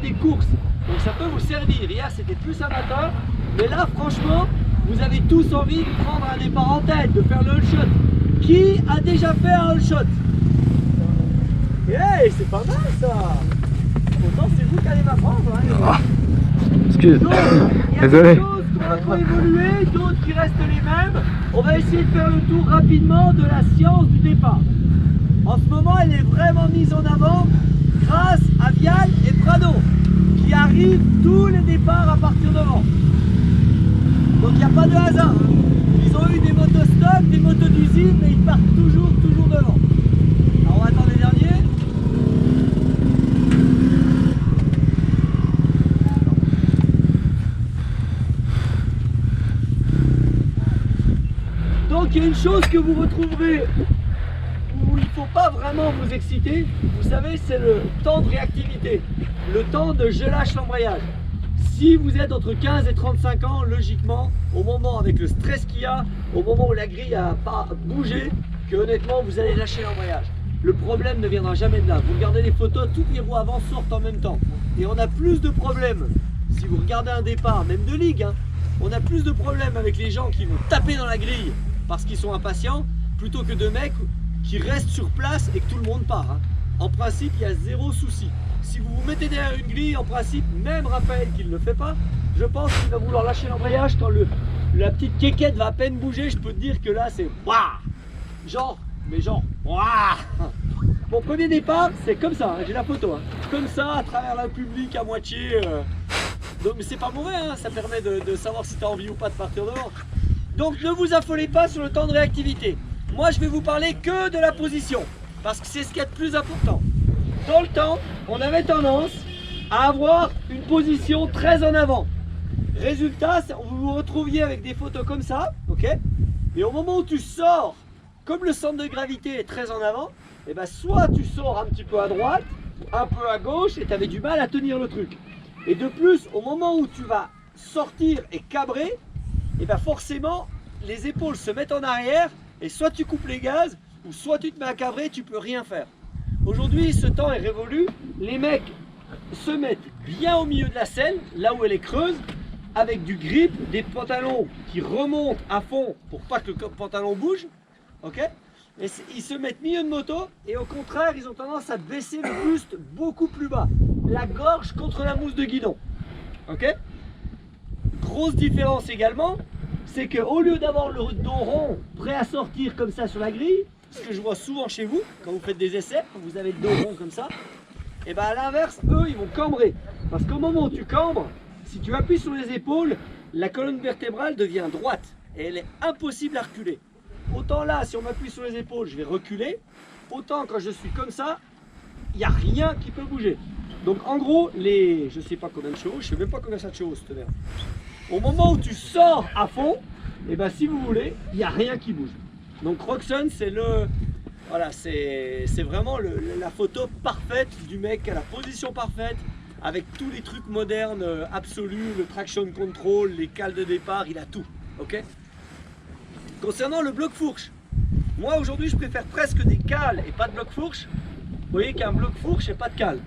des courses. Donc ça peut vous servir. Hier c'était plus amateur, mais là franchement, vous avez tous envie de prendre un départ en tête, de faire le all shot. Qui a déjà fait un all shot? Hey, c'est pas mal ça. Pourtant c'est vous qui allez m'apprendre. Hein. Excuse. Donc, il y a Désolé. des choses qui vont évoluer, d'autres qui restent les mêmes. On va essayer de faire le tour rapidement de la science du départ. En ce moment, elle est vraiment mise en avant grâce à Vial et Prado, qui arrivent tous les départs à partir de vent. Donc il n'y a pas de hasard. Ils ont eu des motos stock, des motos d'usine, mais ils partent toujours devant. Alors on va attendre les derniers. Donc il y a une chose que vous retrouverez où il ne faut pas vraiment vous exciter, vous savez, c'est le temps de réactivité, le temps de je lâche l'embrayage. Si vous êtes entre 15 et 35 ans, logiquement, au moment avec le stress qu'il y a, au moment où la grille n'a pas bougé, que honnêtement vous allez lâcher l'embrayage. Le problème ne viendra jamais de là. Vous regardez les photos, toutes les roues avant sortent en même temps. Et on a plus de problèmes, si vous regardez un départ, même de ligue, hein, on a plus de problèmes avec les gens qui vont taper dans la grille parce qu'ils sont impatients, plutôt que de mecs qui restent sur place et que tout le monde part. Hein. En principe, il y a zéro souci. Si vous vous mettez derrière une grille, en principe, même Raphaël qui ne le fait pas, je pense qu'il va vouloir lâcher l'embrayage quand la petite quéquette va à peine bouger. Je peux te dire que là, c'est waouh, genre, mais genre waouh. Mon premier départ, c'est comme ça, hein, j'ai la photo, hein, comme ça, à travers le public à moitié. Donc, mais c'est pas mauvais, hein, ça permet de savoir si tu as envie ou pas de partir dehors. Donc ne vous affolez pas sur le temps de réactivité. Moi, je vais vous parler que de la position, parce que c'est ce qu'il y a de plus important. Dans le temps, on avait tendance à avoir une position très en avant. Résultat, vous vous retrouviez avec des photos comme ça, ok? Et au moment où tu sors, comme le centre de gravité est très en avant, et ben soit tu sors un petit peu à droite, un peu à gauche, et tu avais du mal à tenir le truc. Et de plus, au moment où tu vas sortir et cabrer, et bien forcément, les épaules se mettent en arrière, et soit tu coupes les gaz, ou soit tu te mets à cabrer, tu peux rien faire. Aujourd'hui, ce temps est révolu, les mecs se mettent bien au milieu de la selle, là où elle est creuse, avec du grip, des pantalons qui remontent à fond pour pas que le pantalon bouge, ok? Et ils se mettent milieu de moto, et au contraire, ils ont tendance à baisser le buste beaucoup plus bas, la gorge contre la mousse de guidon, ok? Grosse différence également, c'est qu'au lieu d'avoir le dos rond prêt à sortir comme ça sur la grille, ce que je vois souvent chez vous, quand vous faites des essais, quand vous avez le dos rond comme ça, et bien à l'inverse, eux, ils vont cambrer. Parce qu'au moment où tu cambres, si tu appuies sur les épaules, la colonne vertébrale devient droite et elle est impossible à reculer. Autant là, si on m'appuie sur les épaules, je vais reculer. Autant quand je suis comme ça, il n'y a rien qui peut bouger. Donc en gros, je sais pas combien de chevaux, je sais même pas combien ça de chevaux cette merde. Au moment où tu sors à fond, et ben si vous voulez, il n'y a rien qui bouge. Donc Roxon, c'est voilà, c'est vraiment la photo parfaite du mec à la position parfaite, avec tous les trucs modernes absolus, le traction control, les cales de départ, il a tout, ok? Concernant le bloc fourche, moi aujourd'hui je préfère presque des cales et pas de bloc fourche. Vous voyez qu'un bloc fourche et pas de cale.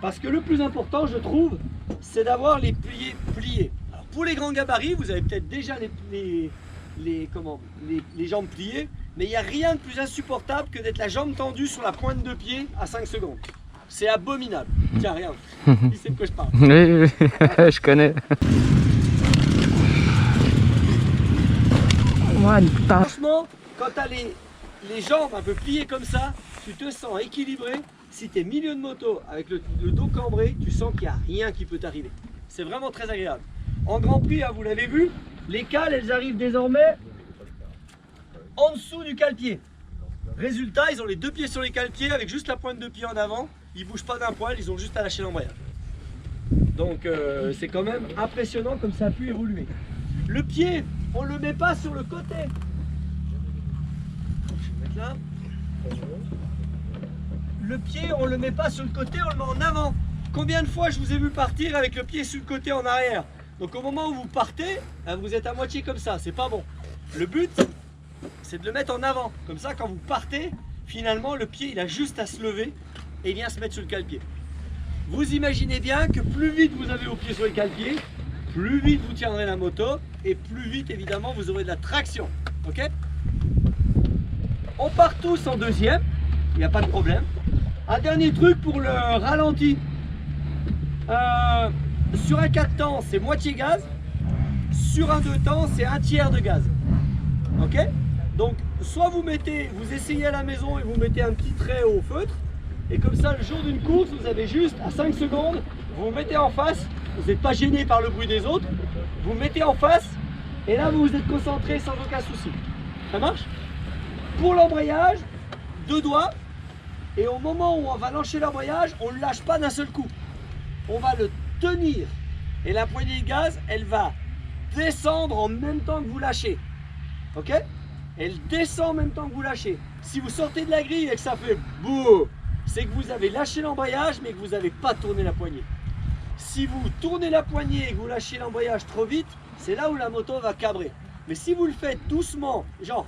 Parce que le plus important, je trouve, c'est d'avoir les pliés pliés. Alors pour les grands gabarits, vous avez peut-être déjà les jambes pliées, mais il n'y a rien de plus insupportable que d'être la jambe tendue sur la pointe de pied à 5 secondes. C'est abominable. Tiens, regarde, il sait de quoi je parle. Oui, je connais. Franchement, quand tu as les jambes un peu pliées comme ça, tu te sens équilibré. Si tu es milieu de moto avec le dos cambré, tu sens qu'il n'y a rien qui peut t'arriver. C'est vraiment très agréable. En Grand Prix, hein, vous l'avez vu, les cales, elles arrivent désormais en dessous du cale-pied. Résultat, ils ont les deux pieds sur les cale-pieds avec juste la pointe de pied en avant. Ils ne bougent pas d'un poil, ils ont juste à lâcher l'embrayage. Donc c'est quand même impressionnant comme ça a pu évoluer. Le pied, on ne le met pas sur le côté. Je vais mettre là. Le pied, on ne le met pas sur le côté, on le met en avant. Combien de fois je vous ai vu partir avec le pied sur le côté en arrière? Donc au moment où vous partez, vous êtes à moitié comme ça, c'est pas bon. Le but, c'est de le mettre en avant. Comme ça, quand vous partez, finalement, le pied, il a juste à se lever et il vient se mettre sur le cale-pied. vous imaginez bien que plus vite vous avez vos pieds sur les cale-pieds, plus vite vous tiendrez la moto et plus vite évidemment vous aurez de la traction. Ok? On part tous en deuxième, il n'y a pas de problème. Un dernier truc pour le ralenti. Sur un 4 temps, c'est moitié gaz. Sur un 2 temps, c'est un tiers de gaz. Ok? Donc, soit vous essayez à la maison et vous mettez un petit trait au feutre. Et comme ça, le jour d'une course, vous avez juste à 5 secondes, vous vous mettez en face. Vous n'êtes pas gêné par le bruit des autres. Vous mettez en face. Et là, vous vous êtes concentré sans aucun souci. Ça marche? Pour l'embrayage, 2 doigts. Et au moment où on va lâcher l'embrayage, on ne le lâche pas d'un seul coup. On va le tenir. Et la poignée de gaz, elle va descendre en même temps que vous lâchez. Ok? Elle descend en même temps que vous lâchez. Si vous sortez de la grille et que ça fait bouh, c'est que vous avez lâché l'embrayage mais que vous n'avez pas tourné la poignée. Si vous tournez la poignée et que vous lâchez l'embrayage trop vite, c'est là où la moto va cabrer. Mais si vous le faites doucement, genre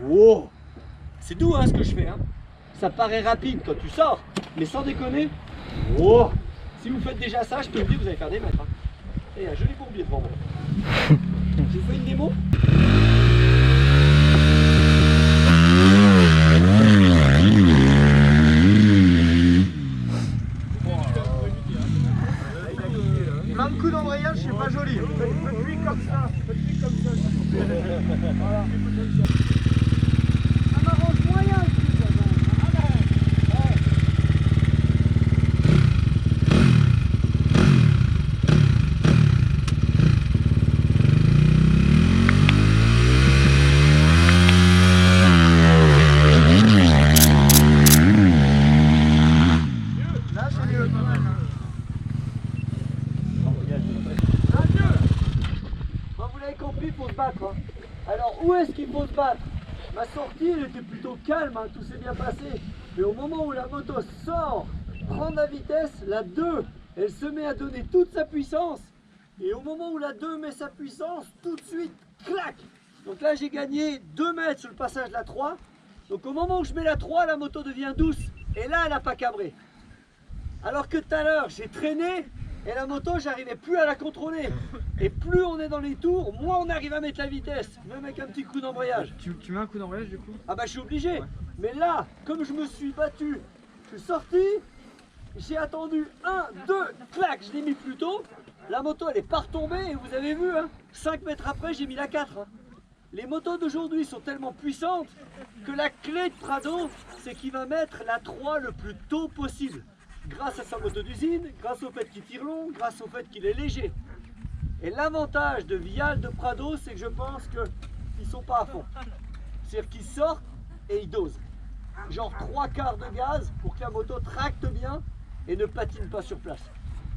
wow, c'est doux hein, ce que je fais. Hein. Ça paraît rapide quand tu sors, mais sans déconner, wow. Si vous faites déjà ça, je peux vous dire que vous allez faire des mètres. Hein. Et un joli bourbier devant moi. Je vous fais une démo. Même coup d'embrayage, c'est pas joli. Faites-lui comme ça. Faites-lui comme ça. Voilà. Ça m'arrange moyen. Alors où est-ce qu'il faut se battre? Ma sortie elle était plutôt calme, hein, tout s'est bien passé. Mais au moment où la moto sort, prend de la vitesse, la 2, elle se met à donner toute sa puissance. Et au moment où la 2 met sa puissance, tout de suite, clac. Donc là j'ai gagné 2 mètres sur le passage de la 3. Donc au moment où je mets la 3, la moto devient douce. Et là elle n'a pas cabré. Alors que tout à l'heure j'ai traîné. Et la moto, j'arrivais plus à la contrôler. Et plus on est dans les tours, moins on arrive à mettre la vitesse, même avec un petit coup d'embrayage. Tu mets un coup d'embrayage du coup? Ah bah je suis obligé. Ouais. Mais là, comme je me suis battu, je suis sorti, j'ai attendu 1, 2, clac, je l'ai mis plus tôt. La moto elle est pas retombée et vous avez vu, hein, 5 mètres après j'ai mis la 4. Hein. Les motos d'aujourd'hui sont tellement puissantes que la clé de Prado, c'est qu'il va mettre la 3 le plus tôt possible. Grâce à sa moto d'usine, grâce au fait qu'il tire long, grâce au fait qu'il est léger. Et l'avantage de Vial de Prado, c'est que je pense qu'ils ne sont pas à fond. C'est-à-dire qu'ils sortent et ils dosent. Genre 3 quarts de gaz pour que la moto tracte bien et ne patine pas sur place.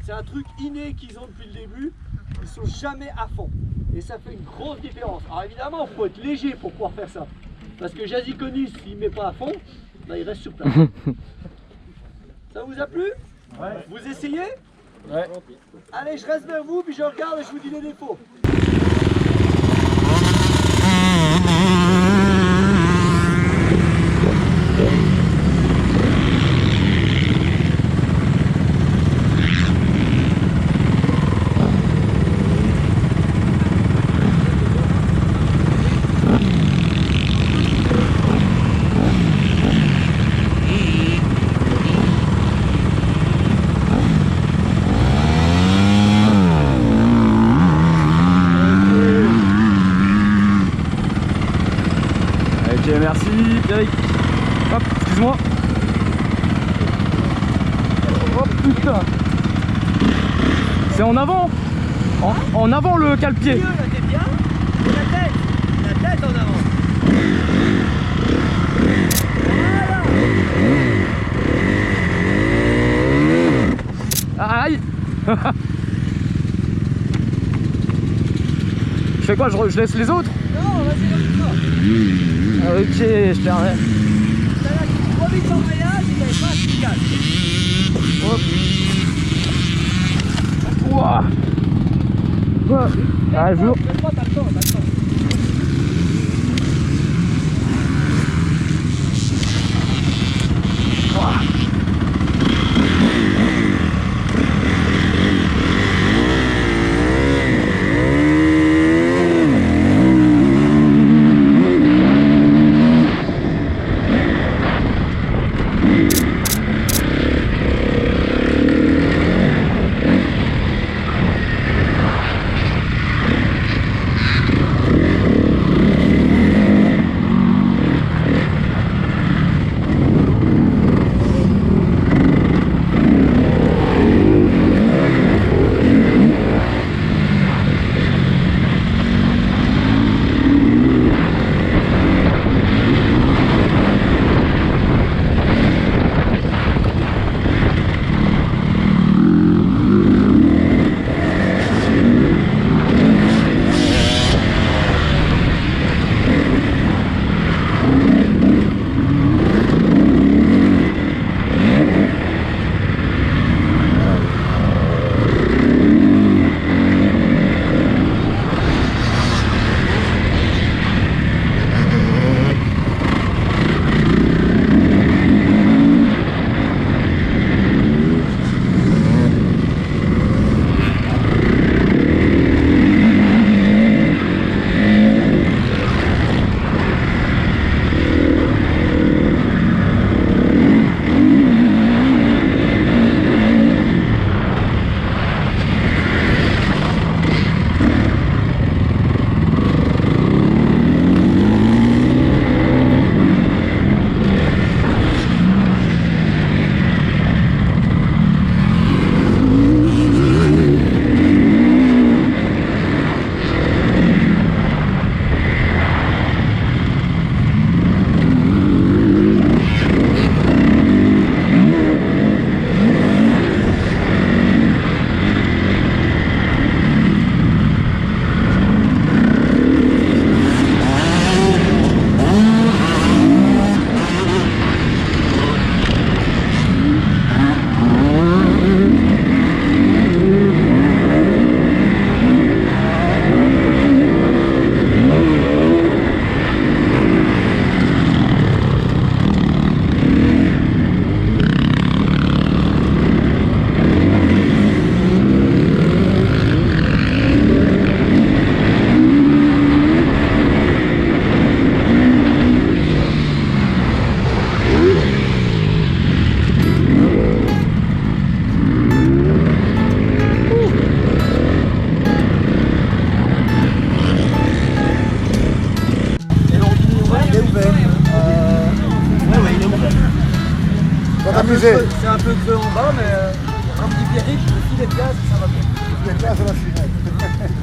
C'est un truc inné qu'ils ont depuis le début. Ils ne sont jamais à fond. Et ça fait une grosse différence. Alors évidemment, il faut être léger pour pouvoir faire ça. Parce que Jasiconis, s'il ne met pas à fond, bah, il reste sur place. Ça vous a plu? Ouais. Vous essayez? Ouais. Allez, je reste vers vous, puis je regarde et je vous dis les défauts. Merci Pierrick. Hop, excuse-moi. Oh putain. C'est en avant. En avant le cale-pied. Là, t'es bien. Et la tête en avant. Voilà. Aïe. Je fais quoi, je laisse les autres? Non, vas-y, lance-toi. Ok, je te remets. T'as là, tu trop vite en voyage, il n'y avait pas assez de gaz. Hop. Ouah. Ouah. Ah, je vous... T'as le temps, t'as le temps. ouvert. Ouais, il est ouvert. Ça va t'amuser. C'est un peu creux en bas, mais un petit pied riche, le filet de gaz, ça va bien. Ça va finir.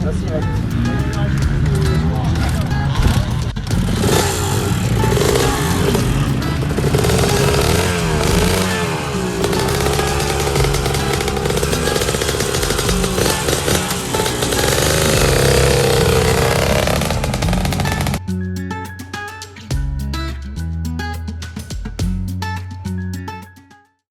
Ça, c'est vrai.